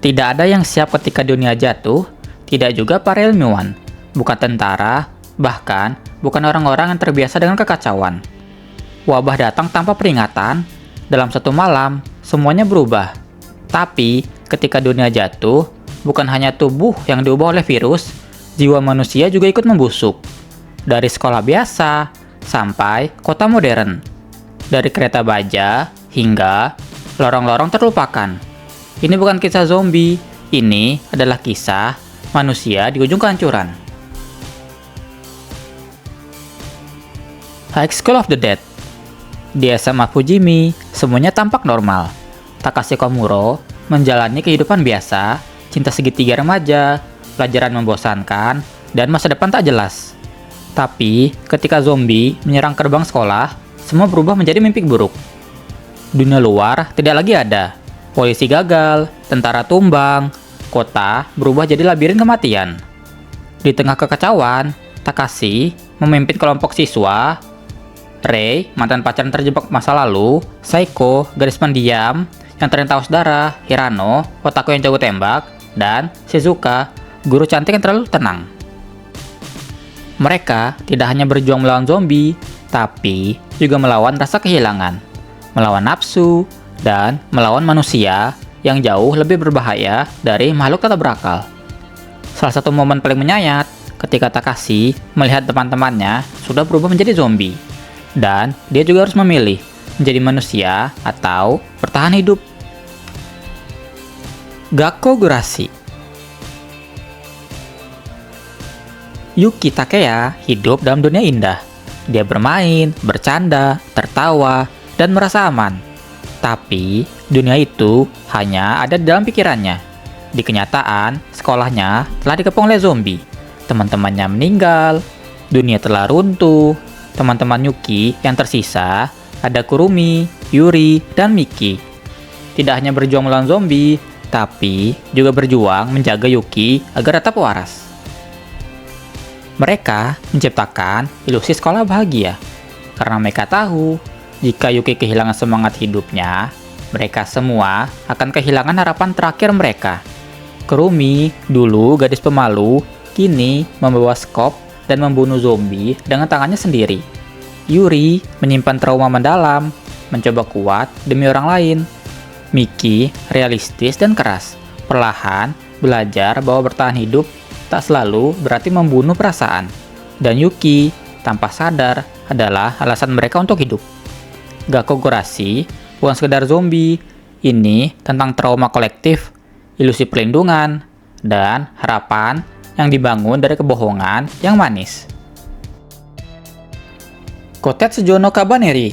Tidak ada yang siap ketika dunia jatuh, tidak juga para ilmuwan, bukan tentara, bahkan bukan orang-orang yang terbiasa dengan kekacauan. Wabah datang tanpa peringatan, dalam satu malam semuanya berubah. Tapi ketika dunia jatuh, bukan hanya tubuh yang diubah oleh virus, jiwa manusia juga ikut membusuk. Dari sekolah biasa sampai kota modern, dari kereta baja hingga lorong-lorong terlupakan. Ini bukan kisah zombie, ini adalah kisah manusia di ujung kehancuran. High School of the Dead. Di SMA Fujimi, semuanya tampak normal. Takashi Komuro menjalani kehidupan biasa, cinta segitiga remaja, pelajaran membosankan, dan masa depan tak jelas. Tapi, ketika zombie menyerang gerbang sekolah, semua berubah menjadi mimpi buruk. Dunia luar tidak lagi ada. Polisi gagal, tentara tumbang, kota berubah jadi labirin kematian. Di tengah kekacauan, Takashi memimpin kelompok siswa. Rei, mantan pacar yang terjebak masa lalu. Saiko, gadis pendiam yang ternyata haus darah. Hirano, otaku yang jago tembak. Dan Shizuka, guru cantik yang terlalu tenang. Mereka tidak hanya berjuang melawan zombie, tapi juga melawan rasa kehilangan, melawan nafsu, dan melawan manusia yang jauh lebih berbahaya dari makhluk tak berakal. Salah satu momen paling menyayat ketika Takashi melihat teman-temannya sudah berubah menjadi zombie, dan dia juga harus memilih menjadi manusia atau bertahan hidup. Gakko Gurashi. Yuki Takeya hidup dalam dunia indah. Dia bermain, bercanda, tertawa, dan merasa aman. Tapi, dunia itu hanya ada di dalam pikirannya. Di kenyataan, sekolahnya telah dikepung oleh zombie. Teman-temannya meninggal, dunia telah runtuh. Teman-teman Yuki yang tersisa ada Kurumi, Yuri, dan Miki. Tidak hanya berjuang melawan zombie, tapi juga berjuang menjaga Yuki agar tetap waras. Mereka menciptakan ilusi sekolah bahagia, karena mereka tahu jika Yuki kehilangan semangat hidupnya, mereka semua akan kehilangan harapan terakhir mereka. Kurumi, dulu gadis pemalu, kini membawa skop dan membunuh zombie dengan tangannya sendiri. Yuri menyimpan trauma mendalam, mencoba kuat demi orang lain. Miki realistis dan keras, perlahan belajar bahwa bertahan hidup tak selalu berarti membunuh perasaan. Dan Yuki, tanpa sadar, adalah alasan mereka untuk hidup. Gakko Gurashi bukan sekedar zombie, ini tentang trauma kolektif, ilusi perlindungan, dan harapan yang dibangun dari kebohongan yang manis. Kotetsujo no Kabaneri.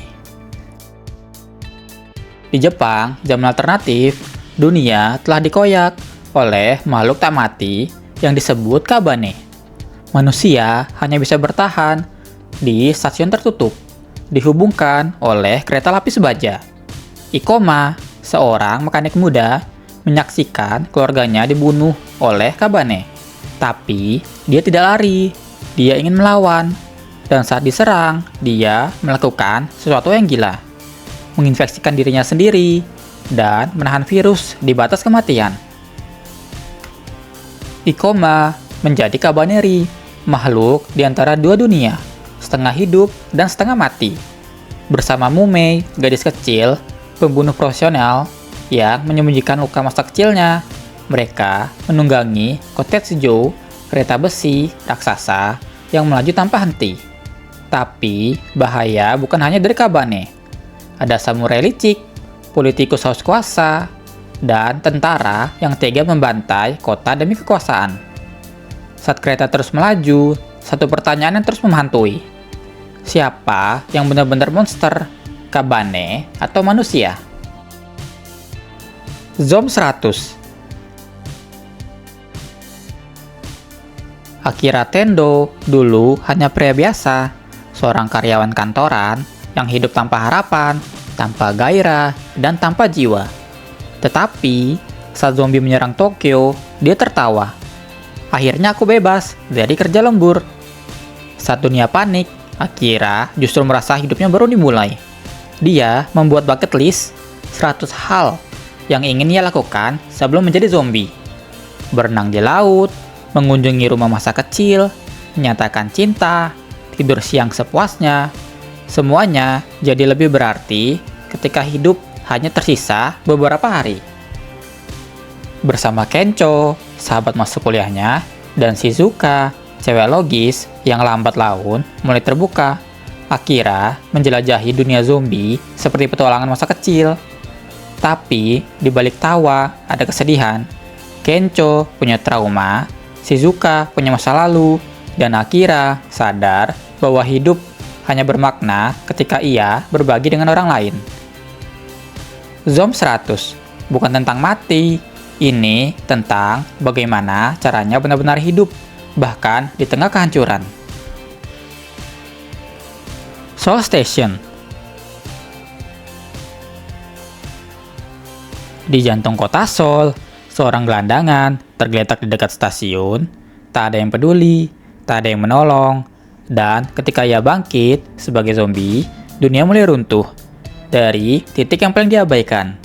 Di Jepang, zaman alternatif, dunia telah dikoyak oleh makhluk tak mati yang disebut Kabane. Manusia hanya bisa bertahan di stasiun tertutup, dihubungkan oleh kereta lapis baja. Ikoma, seorang mekanik muda, menyaksikan keluarganya dibunuh oleh Kabane. Tapi, dia tidak lari, dia ingin melawan. Dan saat diserang, dia melakukan sesuatu yang gila. Menginfeksikan dirinya sendiri, dan menahan virus di batas kematian. Ikoma menjadi Kabaneri, makhluk di antara dua dunia, setengah hidup dan setengah mati. Bersama Mumei, gadis kecil, pembunuh profesional yang menyembunyikan luka masa kecilnya, mereka menunggangi Kotetsujo, kereta besi raksasa yang melaju tanpa henti. Tapi, bahaya bukan hanya dari Kabane. Ada samurai licik, politikus haus kuasa, dan tentara yang tega membantai kota demi kekuasaan. Saat kereta terus melaju, satu pertanyaan yang terus menghantui. Siapa yang benar-benar monster? Kabane atau manusia? Zom 100. Akira Tendo dulu hanya pria biasa, seorang karyawan kantoran yang hidup tanpa harapan, tanpa gairah, dan tanpa jiwa. Tetapi, saat zombie menyerang Tokyo, dia tertawa. Akhirnya aku bebas dari kerja lembur. Saat dunia panik, Akira justru merasa hidupnya baru dimulai. Dia membuat bucket list 100 hal yang ingin ia lakukan sebelum menjadi zombie. Berenang di laut, mengunjungi rumah masa kecil, menyatakan cinta, tidur siang sepuasnya. Semuanya jadi lebih berarti ketika hidup hanya tersisa beberapa hari. Bersama Kencho, sahabat masa kuliahnya, dan Shizuka, cewek logis yang lambat laun, mulai terbuka. Akira menjelajahi dunia zombie seperti petualangan masa kecil. Tapi, di balik tawa ada kesedihan. Kencho punya trauma, Shizuka punya masa lalu, dan Akira sadar bahwa hidup hanya bermakna ketika ia berbagi dengan orang lain. Zom 100 bukan tentang mati, ini tentang bagaimana caranya benar-benar hidup, bahkan di tengah kehancuran. Soul Station. Di jantung kota Seoul, seorang gelandangan tergeletak di dekat stasiun. Tak ada yang peduli, tak ada yang menolong. Dan ketika ia bangkit sebagai zombie, dunia mulai runtuh dari titik yang paling diabaikan.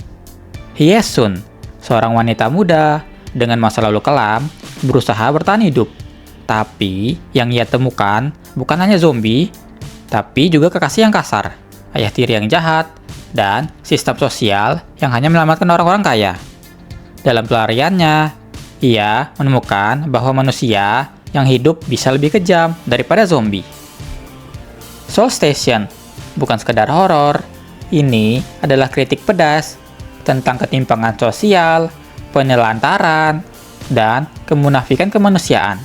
Hyesun, seorang wanita muda dengan masa lalu kelam, berusaha bertahan hidup. Tapi yang ia temukan bukan hanya zombie, tapi juga kekasih yang kasar, ayah tiri yang jahat, dan sistem sosial yang hanya menyelamatkan orang-orang kaya. Dalam pelariannya, ia menemukan bahwa manusia yang hidup bisa lebih kejam daripada zombie. Soul Station bukan sekedar horor, ini adalah kritik pedas tentang ketimpangan sosial, penelantaran, dan kemunafikan kemanusiaan.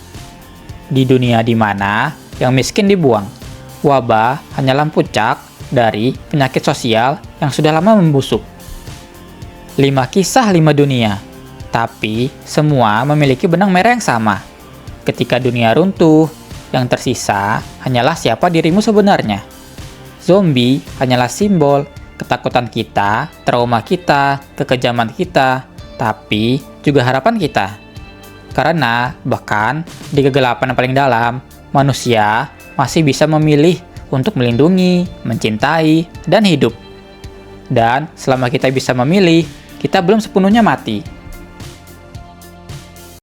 Di dunia di mana yang miskin dibuang, wabah hanyalah puncak dari penyakit sosial yang sudah lama membusuk. 5 kisah 5 dunia, tapi semua memiliki benang merah yang sama. Ketika dunia runtuh, yang tersisa hanyalah siapa dirimu sebenarnya. Zombie hanyalah simbol ketakutan kita, trauma kita, kekejaman kita, tapi juga harapan kita. Karena bahkan di kegelapan yang paling dalam, manusia masih bisa memilih untuk melindungi, mencintai, dan hidup. Dan selama kita bisa memilih, kita belum sepenuhnya mati.